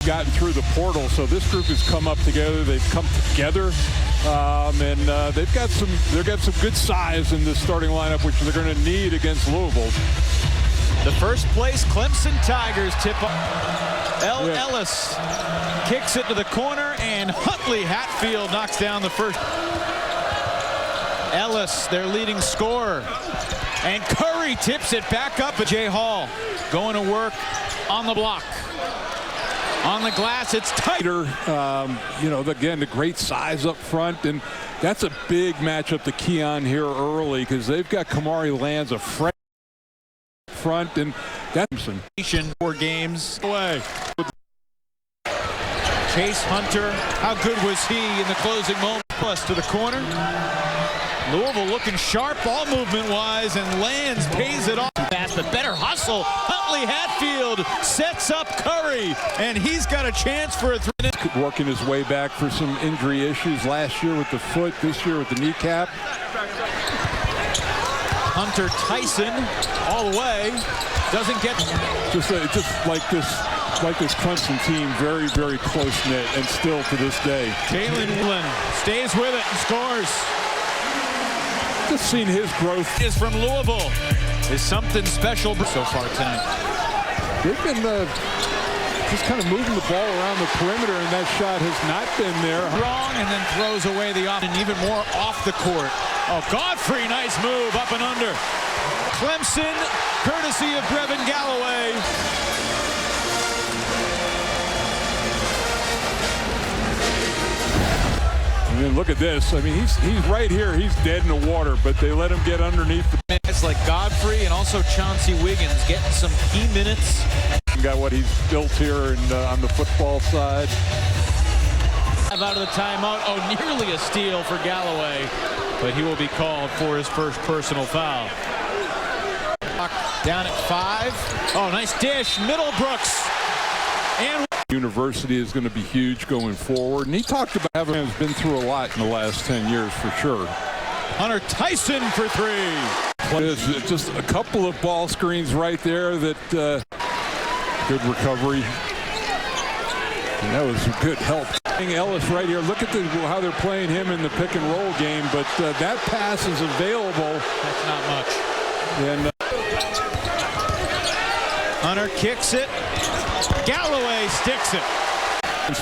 gotten through the portal, so this group has come up together. They've come together, and they've got some good size in this starting lineup, which they're going to need against Louisville. The first place Clemson Tigers tip off. Ellis kicks it to the corner, and Huntley Hatfield knocks down the first. Ellis, their leading scorer, and Curry tips it back up. Jay Hall going to work on the block. On the glass, it's tighter. Again, the great size up front, and that's a big matchup to key on here early because they've got Kamari Lands, a front, and that's 4 games away. Chase Hunter, how good was he in the closing moment? Plus to the corner. Louisville looking sharp ball movement-wise, and Lands pays it off. Fast, but better hustle. Huntley Hatfield sets up Curry, and he's got a chance for a 3. Working his way back for some injury issues last year with the foot, this year with the kneecap. Hunter Tyson all the way. Doesn't get just like this Clemson team, very, very close-knit, and still to this day. Jalen Woolen stays with it and scores. Just seen his growth. Is from Louisville. Is something special so far tonight. They've been just kind of moving the ball around the perimeter, and that shot has not been there. Wrong, and then throws away the option, even more off the court. Oh, Godfrey, nice move up and under. Clemson, courtesy of Brevin Galloway. I mean, look at this. I mean, he's right here. He's dead in the water, but they let him get underneath. It's like Godfrey and also Chauncey Wiggins getting some key minutes. Got what he's built here and on the football side. Out of the timeout. Oh, nearly a steal for Galloway, but he will be called for his first personal foul. Down at 5. Oh, nice dish. Middlebrooks. And University is going to be huge going forward, and he talked about having been through a lot in the last 10 years for sure. Hunter Tyson for 3. It's just a couple of ball screens right there that good recovery. And that was good help. Ellis right here. Look at how they're playing him in the pick and roll game, but that pass is available. That's not much. And Hunter kicks it. Galloway sticks it.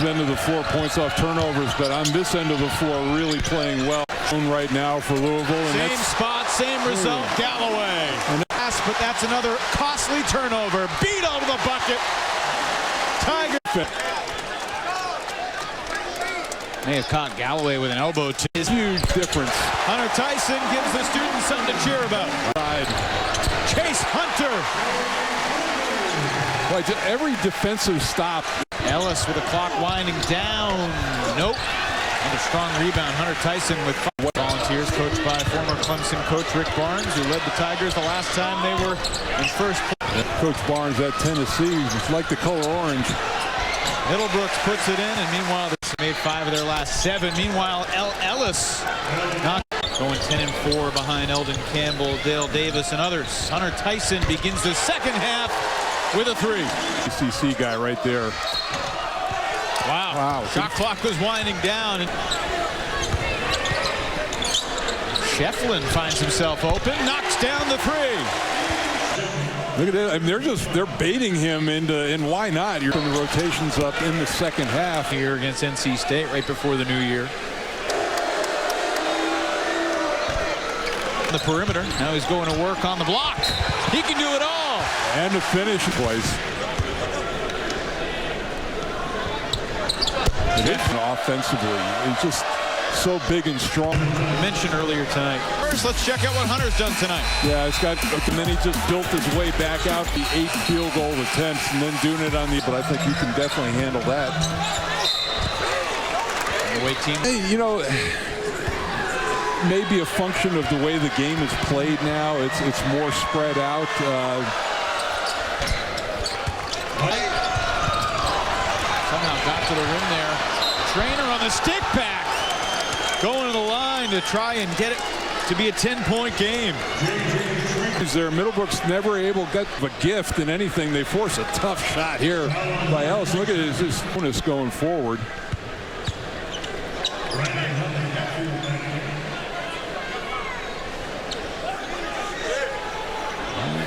End of the floor, points off turnovers, but on this end of the floor, really playing well right now for Louisville. And same spot, same result. Galloway. But that's another costly turnover. Beat out of the bucket. Tiger. May have caught Galloway with an elbow. Huge difference. Hunter Tyson gives the students something to cheer about. Chase Hunter. Like every defensive stop. Ellis with the clock winding down. Nope. And a strong rebound. Hunter Tyson with 5 volunteers, coached by former Clemson coach Rick Barnes, who led the Tigers the last time they were in first place. Coach Barnes at Tennessee, it's like the color orange. Middlebrooks puts it in, and meanwhile they made 5 of their last 7. Meanwhile, Ellis not going 10-4 behind Eldon Campbell, Dale Davis, and others. Hunter Tyson begins the second half with a 3. ACC guy right there. Wow. Shot clock was winding down. Shefflin finds himself open, knocks down the 3. Look at that. I mean, they're baiting him into, and why not? You're putting the rotations up in the second half. Here against NC State right before the new year. The perimeter. Now he's going to work on the block. He can do it all. And the finish place. Offensively, he's just so big and strong. I mentioned earlier tonight. First, let's check out what Hunter's done tonight. Yeah, and then he just built his way back out the 8th field goal attempts, and then doing it on the. But I think you can definitely handle that. Away team. Hey, maybe a function of the way the game is played now. It's more spread out. Somehow got to the rim there. Trainer on the stick back. Going to the line to try and get it to be a 10-point game. Their Middlebrook's never able to get a gift in anything. They force a tough shot here by Ellis. Look at his bonus going forward.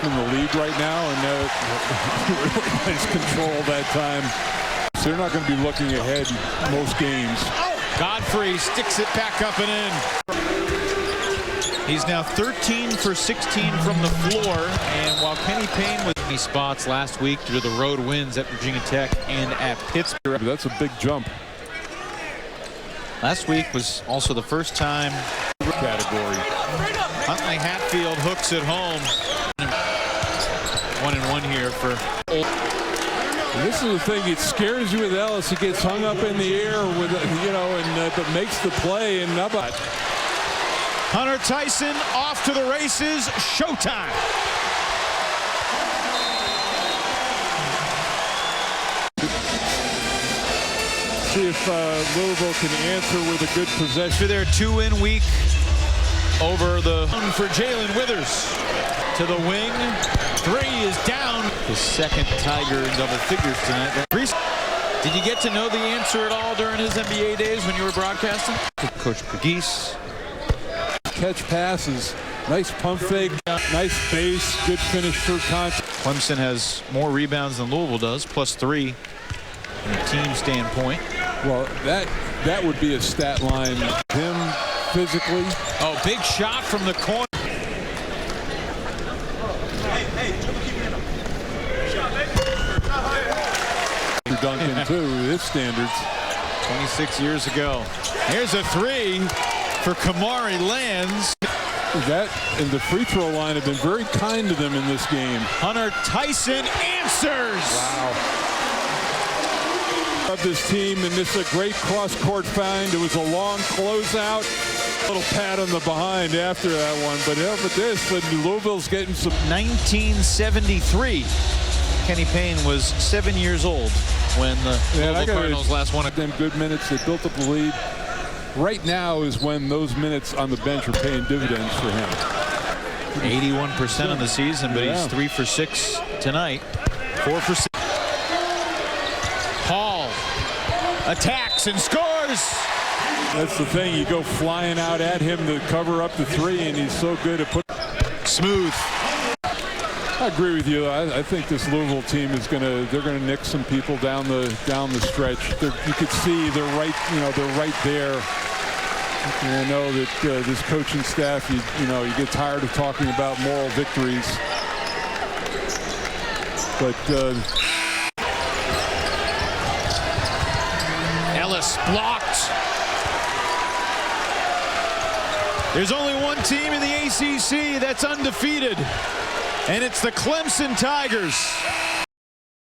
In the lead right now, and really nice control that time. So they're not going to be looking ahead most games. Godfrey sticks it back up and in. He's now 13 for 16 from the floor, and while Kenny Payne was in spots last week due to the road wins at Virginia Tech and at Pittsburgh. That's a big jump. Last week was also the first time category. Huntley Hatfield hooks it home. 1-1 here for Old. And this is the thing, it scares you with Ellis. He gets hung up in the air with, but makes the play and Nubat. Hunter Tyson off to the races. Showtime. See if Louisville can answer with a good possession. To their 2-win week over the for Jalen Withers. To the wing. 3 is down. The second Tiger in double figures tonight. Did you get to know the answer at all during his NBA days when you were broadcasting? Coach Pegues. Catch passes. Nice pump fake. Nice base. Good finish through contact. Clemson has more rebounds than Louisville does, +3 from a team standpoint. Well, that would be a stat line. Him physically. Oh, big shot from the corner. Duncan too, his standards. 26 years ago. Here's a 3 for Kamari Lands. That and the free throw line have been very kind to them in this game. Hunter Tyson answers. Wow. Of this team, and this is a great cross-court find. It was a long closeout. A little pat on the behind after that one, but this, Louisville's getting some. 1973. Kenny Payne was 7 years old when the Louisville Cardinals last won. Them good minutes. They built up the lead. Right now is when those minutes on the bench are paying dividends for him. 81% of the season, but he's 3 for 6 tonight. 4 for 6. Hall attacks and scores. That's the thing. You go flying out at him to cover up the 3, and he's so good at putting. Smooth. I agree with you. I think this Louisville team is they're gonna nick some people down the stretch. You could see they're right there. And I know that this coaching staff, you get tired of talking about moral victories, but Ellis blocked. There's only one team in the ACC that's undefeated, and it's the Clemson Tigers.